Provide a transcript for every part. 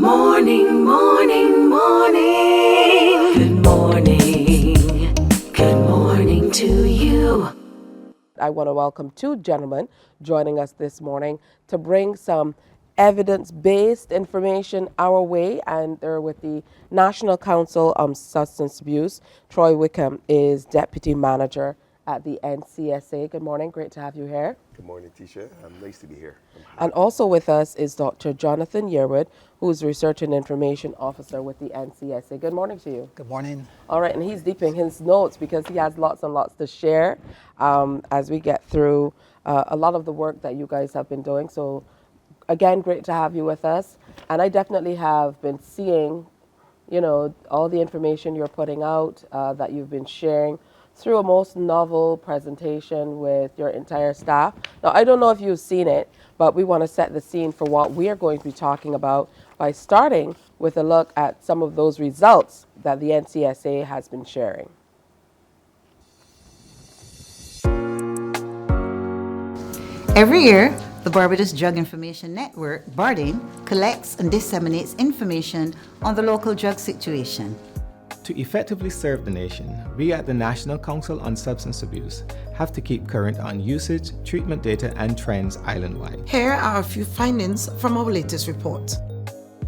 Morning, morning, morning. Good morning. Good morning to you. I want to welcome two gentlemen joining us this morning to bring some evidence-based information our way, and they're with the National Council on Substance Abuse. Troy Wickham is Deputy Manager at the NCSA. Good morning, great to have you here. Good morning, Tisha. Nice to be here. And also with us is Dr. Johnathan Yearwood, who's Research and Information Officer with the NCSA. Good morning to you. Good morning. All right, and he's deep in his notes because he has lots and lots to share as we get through a lot of the work that you guys have been doing. So again, great to have you with us. And I definitely have been seeing, you know, all the information you're putting out that you've been sharing through a most novel presentation with your entire staff. Now, I don't know if you've seen it, but we want to set the scene for what we are going to be talking about by starting with a look at some of those results that the NCSA has been sharing. Every year, the Barbados Drug Information Network, BARDIN, collects and disseminates information on the local drug situation. To effectively serve the nation, we at the National Council on Substance Abuse have to keep current on usage, treatment data, and trends island-wide. Here are a few findings from our latest report.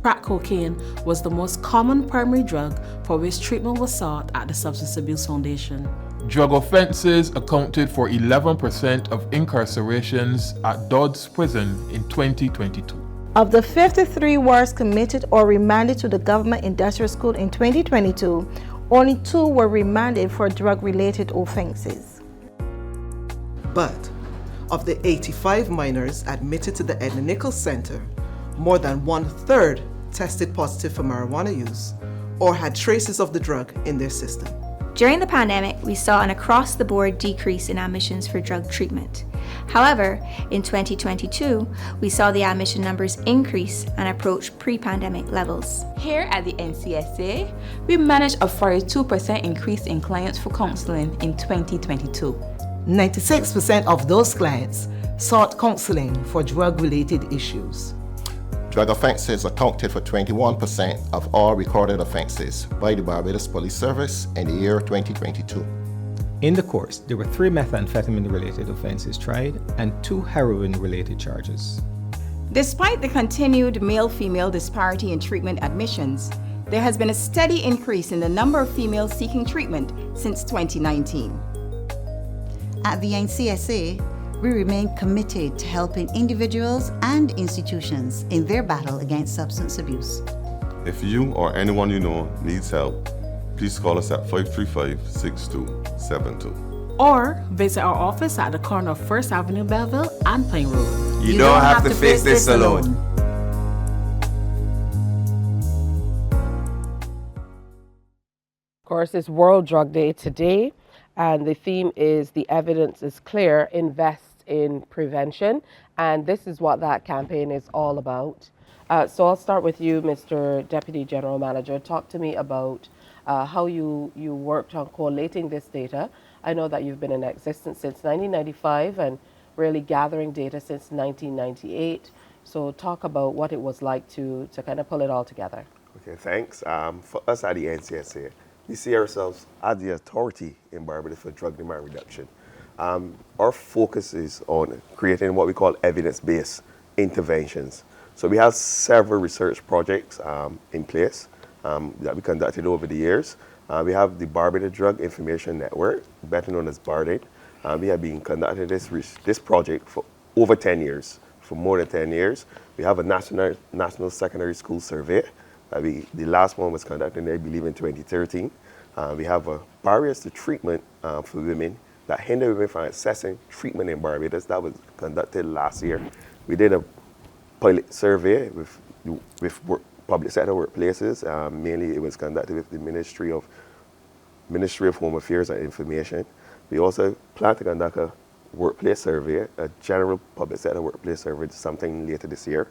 Crack cocaine was the most common primary drug for which treatment was sought at the Substance Abuse Foundation. Drug offences accounted for 11% of incarcerations at Dodds Prison in 2022. Of the 53 wards committed or remanded to the Government Industrial School in 2022, only 2 were remanded for drug-related offences. But of the 85 minors admitted to the Edna Nichols Center, more than 1/3 tested positive for marijuana use or had traces of the drug in their system. During the pandemic, we saw an across-the-board decrease in admissions for drug treatment. However, in 2022, we saw the admission numbers increase and approach pre-pandemic levels. Here at the NCSA, we managed a 42% increase in clients for counseling in 2022. 96% of those clients sought counseling for drug-related issues. Drug offences accounted for 21% of all recorded offences by the Barbados Police Service in the year 2022. In the course, there were 3 methamphetamine-related offences tried and 2 heroin-related charges. Despite the continued male-female disparity in treatment admissions, there has been a steady increase in the number of females seeking treatment since 2019. At the NCSA, we remain committed to helping individuals and institutions in their battle against substance abuse. If you or anyone you know needs help, please call us at 535-6272. Or visit our office at the corner of First Avenue, Belleville and Plain Road. You don't have to face this alone. Of course, it's World Drug Day today, and the theme is "The Evidence is Clear, Invest in Prevention," and this is what that campaign is all about. So I'll start with you, Mr. Deputy General Manager. Talk to me about how you worked on collating this data. I know that you've been in existence since 1995 and really gathering data since 1998. So talk about what it was like to kind of pull it all together. Okay, thanks. For us at the NCSA, we see ourselves as the authority in Barbados for drug demand reduction. Our focus is on creating what we call evidence-based interventions. So we have several research projects in place that we conducted over the years. We have the Barbados Drug Information Network, better known as BARDIN. We have been conducting this project for over 10 years, for more than 10 years. We have a national secondary school survey. The last one was conducted, I believe, in 2013. We have barriers to treatment for women that hinder women from accessing treatment in Barbados. That was conducted last year. We did a pilot survey with public sector workplaces. Mainly it was conducted with the Ministry of Home Affairs and Information. We also plan to conduct a workplace survey, a general public sector workplace survey, sometime later this year.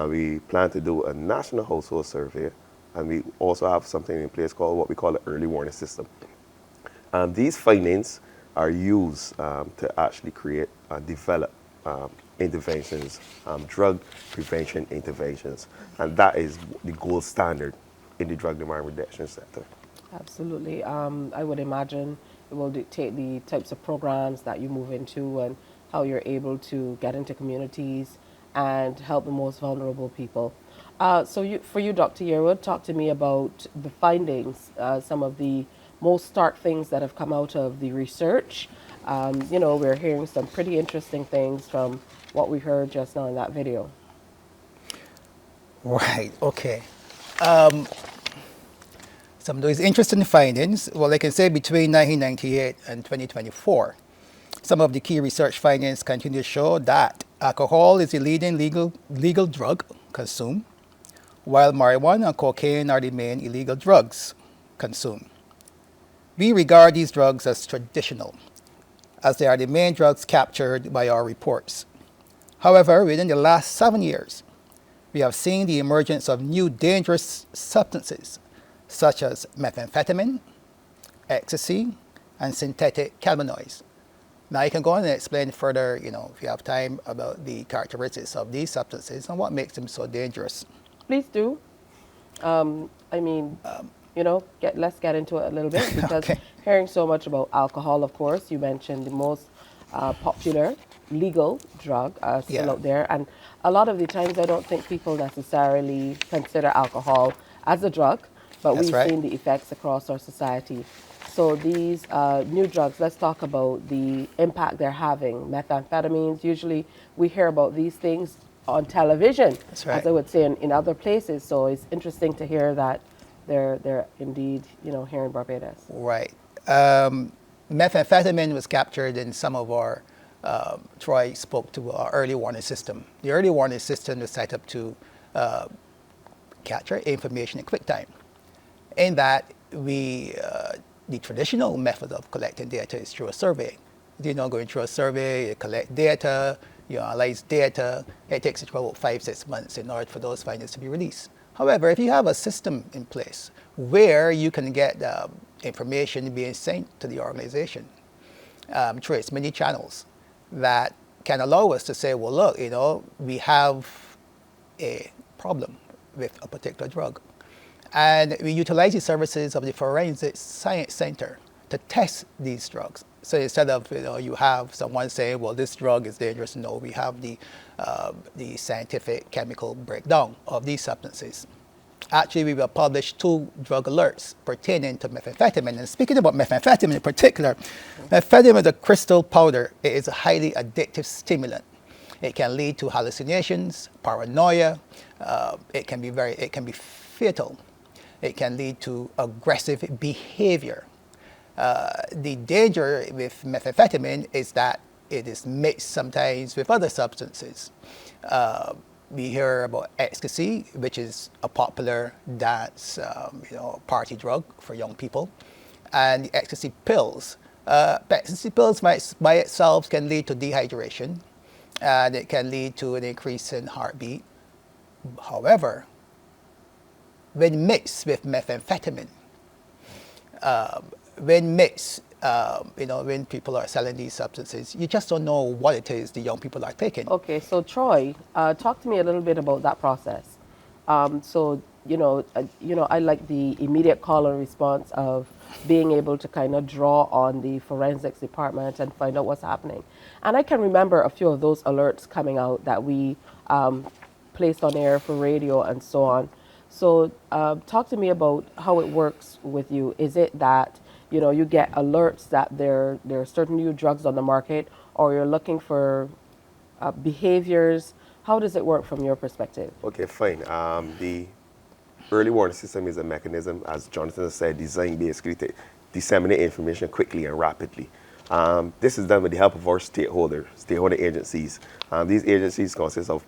We plan to do a national household survey, and we also have something in place called what we call the early warning system. These findings are used to actually create and develop interventions, drug prevention interventions, and that is the gold standard in the drug demand reduction sector. Absolutely. I would imagine it will dictate the types of programs that you move into and how you're able to get into communities and help the most vulnerable people. For you, Dr. Yearwood, talk to me about the findings, some of the most stark things that have come out of the research. We're hearing some pretty interesting things from what we heard just now in that video. Right, okay. Some of those interesting findings, well, I can say between 1998 and 2024, some of the key research findings continue to show that alcohol is the leading legal drug consumed, while marijuana and cocaine are the main illegal drugs consumed. We regard these drugs as traditional, as they are the main drugs captured by our reports. However, within the last 7 years, we have seen the emergence of new dangerous substances such as methamphetamine, ecstasy, and synthetic cannabinoids. Now you can go on and explain further, if you have time, about the characteristics of these substances and what makes them so dangerous. Please do. Let's get into it a little bit because hearing so much about alcohol, of course, you mentioned the most popular legal drug still out there. And a lot of the times I don't think people necessarily consider alcohol as a drug, but we've seen the effects across our society. So these new drugs, let's talk about the impact they're having. Methamphetamines, usually we hear about these things on television, as I would say in other places. So it's interesting to hear that they're indeed, here in Barbados. Right. Methamphetamine was captured in some of our, Troy spoke to our early warning system. The early warning system was set up to capture information in quick time. In that, the traditional method of collecting data is through a survey. Going through a survey, you collect data, you analyze data. It takes about 5-6 months in order for those findings to be released. However, if you have a system in place where you can get information being sent to the organization through its many channels, that can allow us to say, well, look, we have a problem with a particular drug. And we utilize the services of the Forensic Science Center to test these drugs. So instead of, you have someone saying, well, this drug is dangerous, no, we have the scientific chemical breakdown of these substances. Actually, we will publish 2 drug alerts pertaining to methamphetamine. And speaking about methamphetamine in particular, methamphetamine is a crystal powder. It is a highly addictive stimulant. It can lead to hallucinations, paranoia. It can be fatal. It can lead to aggressive behavior. The danger with methamphetamine is that it is mixed sometimes with other substances. We hear about ecstasy, which is a popular dance, party drug for young people, and the ecstasy pills. Ecstasy pills by itself can lead to dehydration, and it can lead to an increase in heartbeat. However, when mixed with methamphetamine, when people are selling these substances, you just don't know what it is the young people are taking. Okay, so Troy, talk to me a little bit about that process. I like the immediate call and response of being able to kind of draw on the forensics department and find out what's happening. And I can remember a few of those alerts coming out that we placed on air for radio and so on. So talk to me about how it works with you. Is it that, you get alerts that there are certain new drugs on the market, or you're looking for behaviors? How does it work from your perspective? Okay, fine. The early warning system is a mechanism, as Johnathan said, designed basically to disseminate information quickly and rapidly. This is done with the help of our stakeholder agencies. These agencies consist of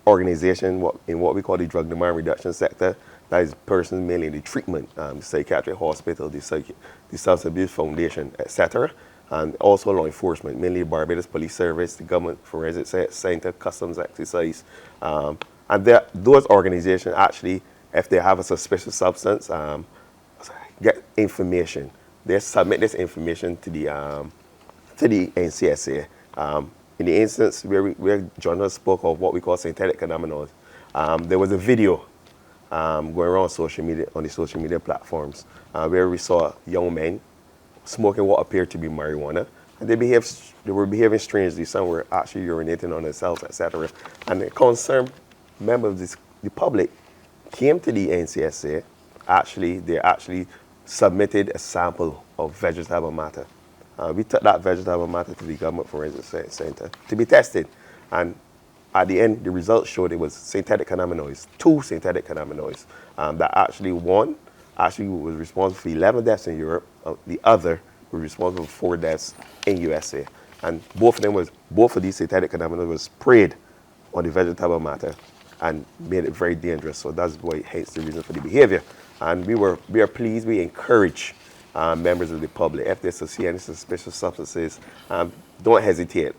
organization in what we call the drug demand reduction sector. That is persons mainly in the treatment, the psychiatric hospital, the Substance Abuse Foundation, etc. And also law enforcement, mainly the Barbados Police Service, the Government Forensic Center, Customs Exercise. And those organizations actually, if they have a suspicious substance, get information. They submit this information to the NCSA. in the instance where Johnathan spoke of what we call synthetic cannabinoids, there was a video going around on the social media platforms where we saw young men smoking what appeared to be marijuana, and they were behaving strangely. Some were actually urinating on themselves, etc. And the concerned members of the public came to the NCSA. They actually submitted a sample of vegetable matter. We took that vegetable matter to the Government Forensic Center to be tested, and at the end, the results showed it was synthetic cannabinoids, 2 synthetic cannabinoids. That actually one was responsible for 11 deaths in Europe. The other was responsible for 4 deaths in USA. And both of these synthetic cannabinoids was sprayed on the vegetable matter and made it very dangerous. So that's why, hence the reason for the behavior. And we are pleased, we encourage members of the public, if they see any suspicious substances, don't hesitate.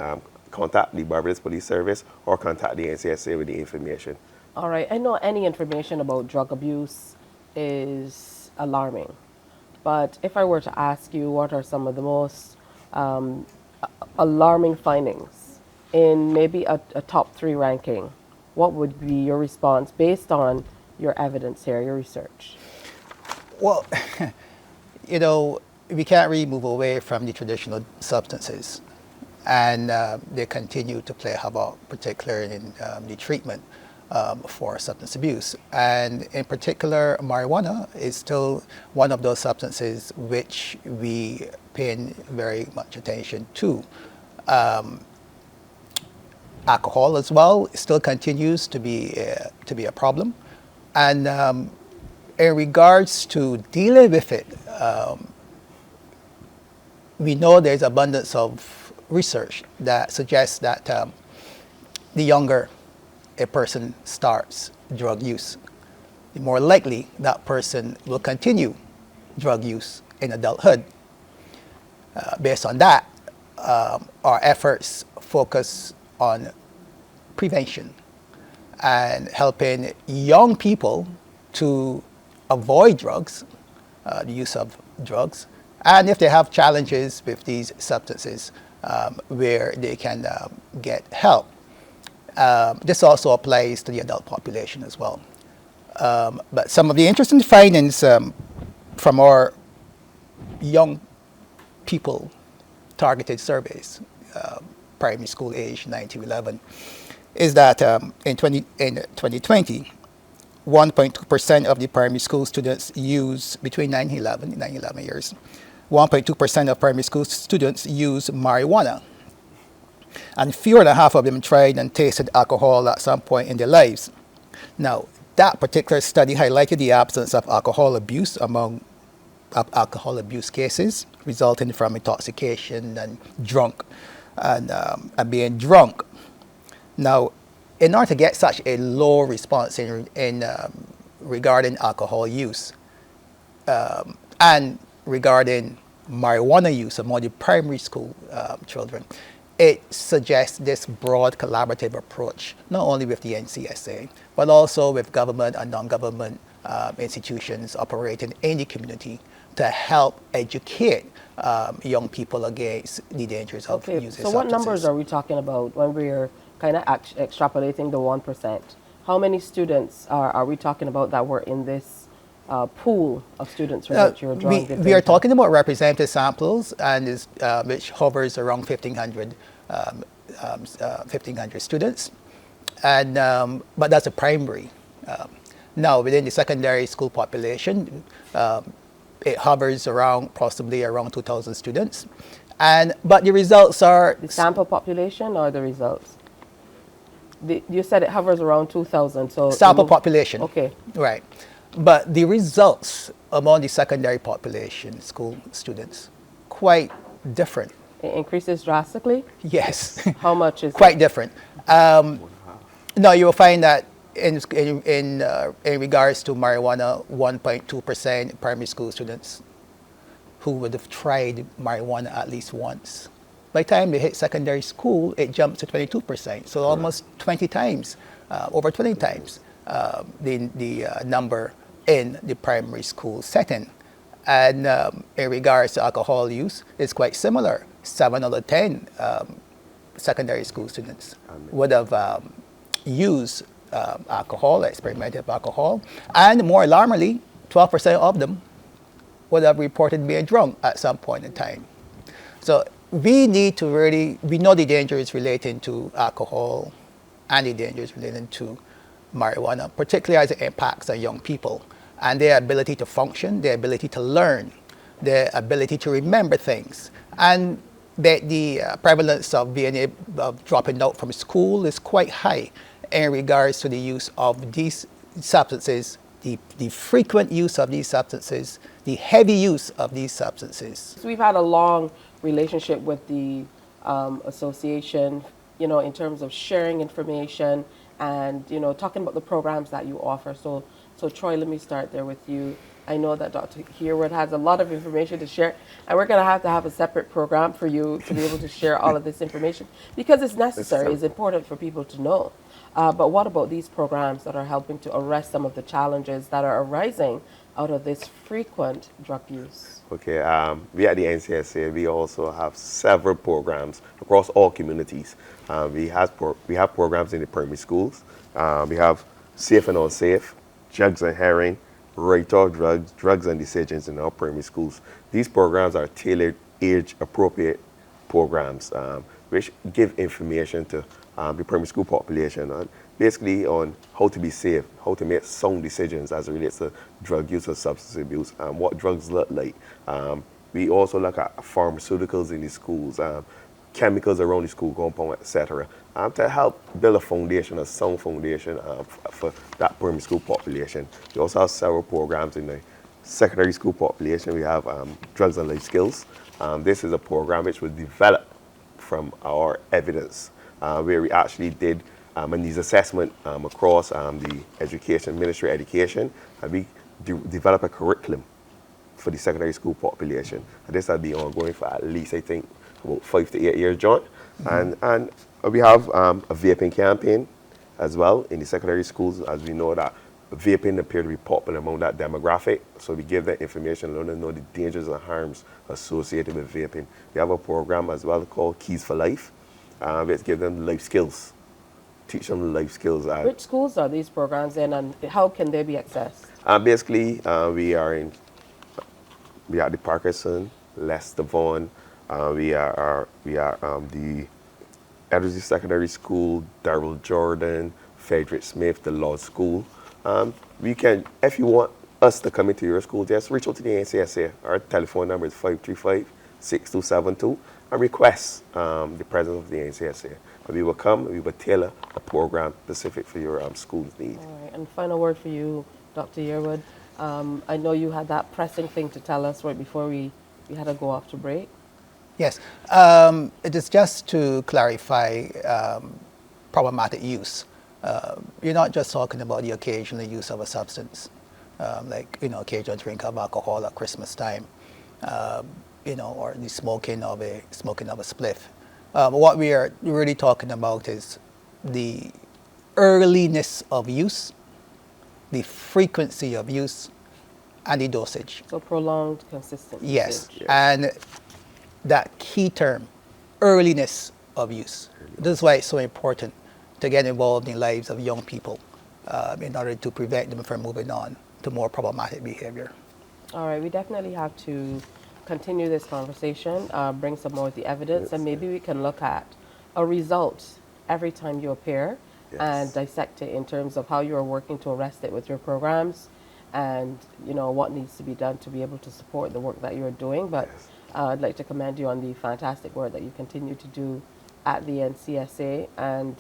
Contact the Barbados Police Service or contact the NCSA with the information. All right. I know any information about drug abuse is alarming, but if I were to ask you what are some of the most alarming findings in maybe a top 3 ranking, what would be your response based on your evidence here, your research? Well, we can't really move away from the traditional substances, and they continue to play havoc, particularly in the treatment for substance abuse. And in particular, marijuana is still one of those substances which we pay very much attention to. Alcohol as well still continues to be a problem. And in regards to dealing with it, we know there's abundance of research that suggests that the younger a person starts drug use, the more likely that person will continue drug use in adulthood. Based on that, our efforts focus on prevention and helping young people to avoid drugs, the use of drugs, and if they have challenges with these substances, where they can get help. This also applies to the adult population as well. But some of the interesting findings from our young people targeted surveys, primary school age 9 to 11, is that in 2020, 1.2% of the primary school students use between 9 and 11 years. 1.2% of primary school students use marijuana, and fewer than half of them tried and tasted alcohol at some point in their lives. Now, that particular study highlighted the absence of alcohol abuse among alcohol abuse cases resulting from intoxication and being drunk. Now, in order to get such a low response in regarding alcohol use and regarding marijuana use among the primary school children, it suggests this broad collaborative approach, not only with the NCSA, but also with government and non-government institutions operating in the community to help educate young people against the dangers of using substances. So what numbers are we talking about when we're kind of extrapolating the 1%? How many students are we talking about that were in this pool of students that you're drawing? We are talking about representative samples, and which hovers around 1,500 students, and but that's a primary. Now, within the secondary school population, it hovers around possibly around 2,000 students, but the results are the sample population or the results. You said it hovers around 2,000. So sample population. Okay. Right. But the results among the secondary population, school students, quite different. It increases drastically? Yes. How much is quite different. No, you will find that in regards to marijuana, 1.2% primary school students who would have tried marijuana at least once. By the time they hit secondary school, it jumps to 22%. So almost 20 times, over 20 times the number in the primary school setting. And in regards to alcohol use, it's quite similar. 7 out of 10 secondary school students would have used alcohol, experimented with alcohol, and more alarmingly, 12% of them would have reported being drunk at some point in time. So we need to we know the dangers relating to alcohol and the dangers relating to marijuana, particularly as it impacts on young people and their ability to function, their ability to learn, their ability to remember things. And the prevalence of dropping out from school is quite high in regards to the use of these substances, the frequent use of these substances, the heavy use of these substances. So we've had a long relationship with the association, in terms of sharing information and, talking about the programs that you offer. So Troy, let me start there with you. I know that Dr. Yearwood has a lot of information to share, and we're going to have a separate program for you to be able to share all of this information because it's necessary, it's important for people to know. But what about these programs that are helping to arrest some of the challenges that are arising out of this frequent drug use? Okay, we at the NCSA, we also have several programs across all communities. We have programs in the primary schools. We have Safe and Unsafe, Drugs and Herring, Right Off Drugs, Drugs and Decisions in our primary schools. These programs are tailored, age-appropriate programs which give information to the primary school population basically on how to be safe, how to make sound decisions as it relates to drug use or substance abuse, and what drugs look like. We also look at pharmaceuticals in the schools, chemicals around the school compound, etc., to help build a foundation, a sound foundation for that primary school population. We also have several programs in the secondary school population. We have Drugs and Life Skills. This is a program which was developed from our evidence, where we actually did a needs assessment across the Ministry of Education, and we developed a curriculum for the secondary school population. And this has been ongoing for at least, I think, about 5 to 8 years, John. And we have a vaping campaign as well in the secondary schools, as we know that vaping appears to be popular among that demographic. So we give that information, let them know the dangers and harms associated with vaping. We have a program as well called Keys for Life, which gives them life skills, teach them life skills. Which schools are these programs in, and how can they be accessed? Basically, we are the Parkinson, Leicester Vaughan, we are the Edwards Secondary School, Darrell Jordan, Frederick Smith, the Law School. We can, if you want us to come into your school, just reach out to the NCSA. Our telephone number is 535-6272 and request the presence of the NCSA. And we will come, we will tailor a program specific for your school's needs. All right, and final word for you, Dr. Yearwood. I know you had that pressing thing to tell us right before we had to go off to break. Yes, it is just to clarify problematic use. You're not just talking about the occasional use of a substance, like occasional drink of alcohol at Christmas time, or the smoking of a spliff. What we are really talking about is the earliness of use, the frequency of use, and the dosage. So prolonged, consistent usage. Yes, and that key term, earliness of use. This is why it's so important to get involved in the lives of young people in order to prevent them from moving on to more problematic behavior. All right, we definitely have to continue this conversation, bring some more of the evidence, and maybe we can look at a result every time you appear and dissect it in terms of how you are working to arrest it with your programs and what needs to be done to be able to support the work that you're doing. But I'd like to commend you on the fantastic work that you continue to do at the NCSA, and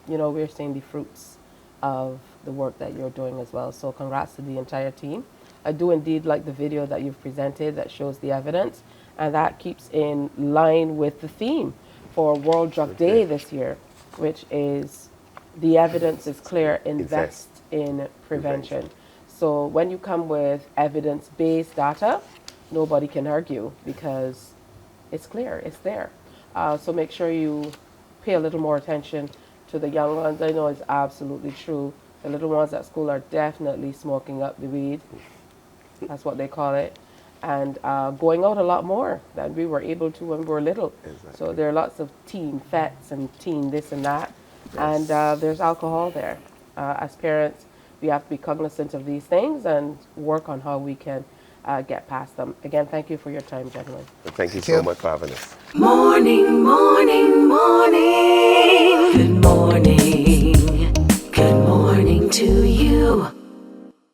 we're seeing the fruits of the work that you're doing as well. So congrats to the entire team. I do indeed like the video that you've presented that shows the evidence, and that keeps in line with the theme for World Drug Day this year, which is the evidence is clear, invest in prevention. So when you come with evidence-based data, nobody can argue because it's clear, it's there. So make sure you pay a little more attention to the young ones. I know it's absolutely true. The little ones at school are definitely smoking up the weed. That's what they call it. and going out a lot more than we were able to when we were little. Exactly. So there are lots of teen fetes and teen this and that, and there's alcohol there. As parents, we have to be cognizant of these things and work on how we can get past them. Again, thank you for your time, gentlemen. Thank you so much for having us. Morning, morning, morning.